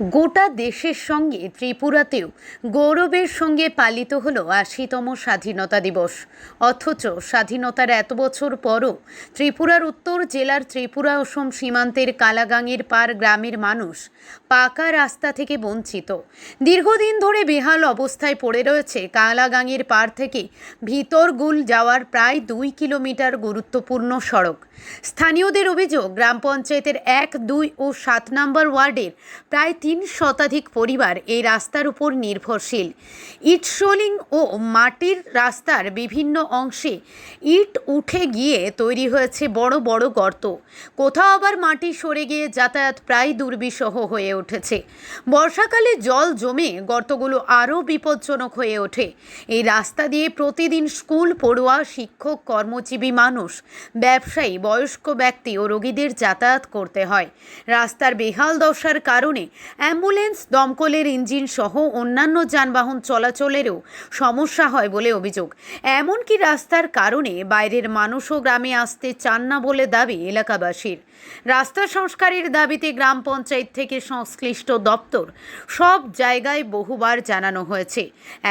গোটা দেশের সঙ্গে ত্রিপুরাতেও গৌরবের সঙ্গে পালিত হলো ৮০তম স্বাধীনতা দিবস। অথচ স্বাধীনতার এত বছর পরও ত্রিপুরার উত্তর জেলার ত্রিপুরা অসম সীমান্তের কালাগাঙের পার গ্রামের মানুষ পাকা রাস্তা থেকে বঞ্চিত। দীর্ঘদিন ধরে বেহাল অবস্থায় পড়ে রয়েছে কালাগাঙের পার থেকে ভিতরগুল যাওয়ার প্রায় ২ কিলোমিটার গুরুত্বপূর্ণ সড়ক। স্থানীয়দের অভিযোগ, গ্রাম পঞ্চায়েতের ১, ২ ও ৭ নম্বর ওয়ার্ডের প্রায় ৩ শতাধিক পরিবার এই রাস্তার উপর নির্ভরশীল। ইট সোলিং ও মাটির রাস্তার বিভিন্ন অংশে ইট উঠে গিয়ে তৈরি হয়েছে বড় বড় গর্ত। কোথাও আবার মাটি সরে গিয়ে যাতায়াত প্রায় দুর্বিষহ হয়ে উঠেছে। বর্ষাকালে জল জমে গর্তগুলো আরও বিপজ্জনক হয়ে ওঠে। এই রাস্তা দিয়ে প্রতিদিন স্কুল পড়ুয়া, শিক্ষক, কর্মজীবী মানুষ, ব্যবসায়ী, বয়স্ক ব্যক্তি ও রোগীদের যাতায়াত করতে হয়। রাস্তার বেহাল দশার কারণে অ্যাম্বুলেন্স, দমকলের ইঞ্জিন সহ অন্যান্য যানবাহন চলাচলেরও সমস্যা হয় বলে অভিযোগ। এমনকি রাস্তার কারণে বাইরের মানুষও গ্রামে আসতে চান না বলে দাবি এলাকাবাসীর। রাস্তা সংস্কারের দাবিতে গ্রাম পঞ্চায়েত থেকে সংশ্লিষ্ট দপ্তর সব জায়গায় বহুবার জানানো হয়েছে।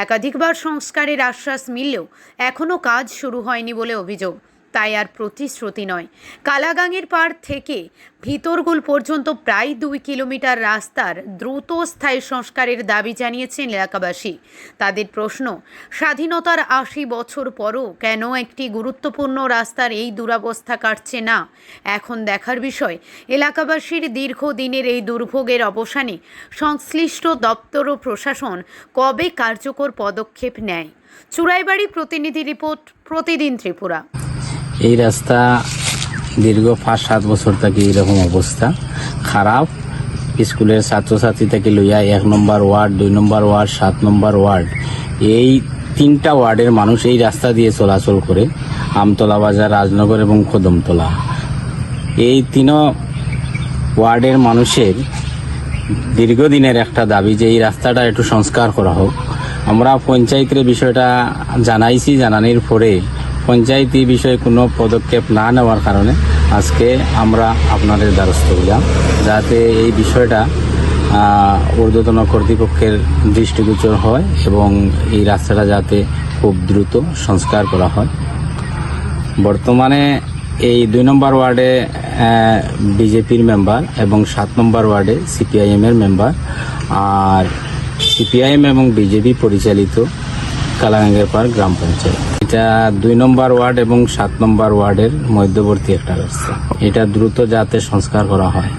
একাধিকবার সংস্কারের আশ্বাস মিললেও এখনও কাজ শুরু হয়নি বলে অভিযোগ। তাই আর প্রতিশ্রুতি নয়। কালাগাঙের পাড় থেকে ভিতরগুল পর্যন্ত প্রায় ২ কিলোমিটার রাস্তার দ্রুত স্থায়ী সংস্কারের দাবি জানিয়েছেন এলাকাবাসী। তাদের প্রশ্ন, স্বাধীনতার ৮০ বছর পরও কেন একটি গুরুত্বপূর্ণ রাস্তার এই দুরবস্থা কাটছে না? এখন দেখার বিষয়, এলাকাবাসীর দীর্ঘদিনের এই দুর্ভোগের অবসানে সংশ্লিষ্ট দপ্তর ও প্রশাসন কবে কার্যকর পদক্ষেপ নেয়। চুরাইবাড়ি প্রতিনিধি রিপোর্ট, প্রতিদিন ত্রিপুরা। এই রাস্তা দীর্ঘ ৫-৭ বছর থেকে এরকম অবস্থা খারাপ। স্কুলের ছাত্রছাত্রী থেকে লইয়া ১ নম্বর ওয়ার্ড, ২ নম্বর ওয়ার্ড, ৭ নম্বর ওয়ার্ড, এই ৩টা ওয়ার্ডের মানুষ এই রাস্তা দিয়ে চলাচল করে। আমতলা বাজার, রাজনগর এবং কদমতলা, এই ৩ ওয়ার্ডের মানুষের দীর্ঘদিনের একটা দাবি যে এই রাস্তাটা একটু সংস্কার করা হোক। আমরা পঞ্চায়েতের বিষয়টা জানাইছি, জানানোর পরে পঞ্চায়েত এই বিষয়ে কোনো পদক্ষেপ না নেওয়ার কারণে আজকে আমরা আপনাদের দ্বারস্থ হলাম, যাতে এই বিষয়টা ঊর্ধ্বতন কর্তৃপক্ষের দৃষ্টিগোচর হয় এবং এই রাস্তাটা যাতে খুব দ্রুত সংস্কার করা হয়। বর্তমানে এই ২ নম্বর ওয়ার্ডে বিজেপির মেম্বার এবং ৭ নম্বর ওয়ার্ডে সিপিআইএমের মেম্বার, আর সিপিআইএম এবং বিজেপি পরিচালিত কালাগাঙের পাড় গ্রাম পঞ্চায়েত। এটা ২ নম্বর ওয়ার্ড এবং ৭ নম্বর ওয়ার্ডের মধ্যবর্তী একটা রাস্তা। এটা দ্রুত যাতে সংস্কার করা হয়।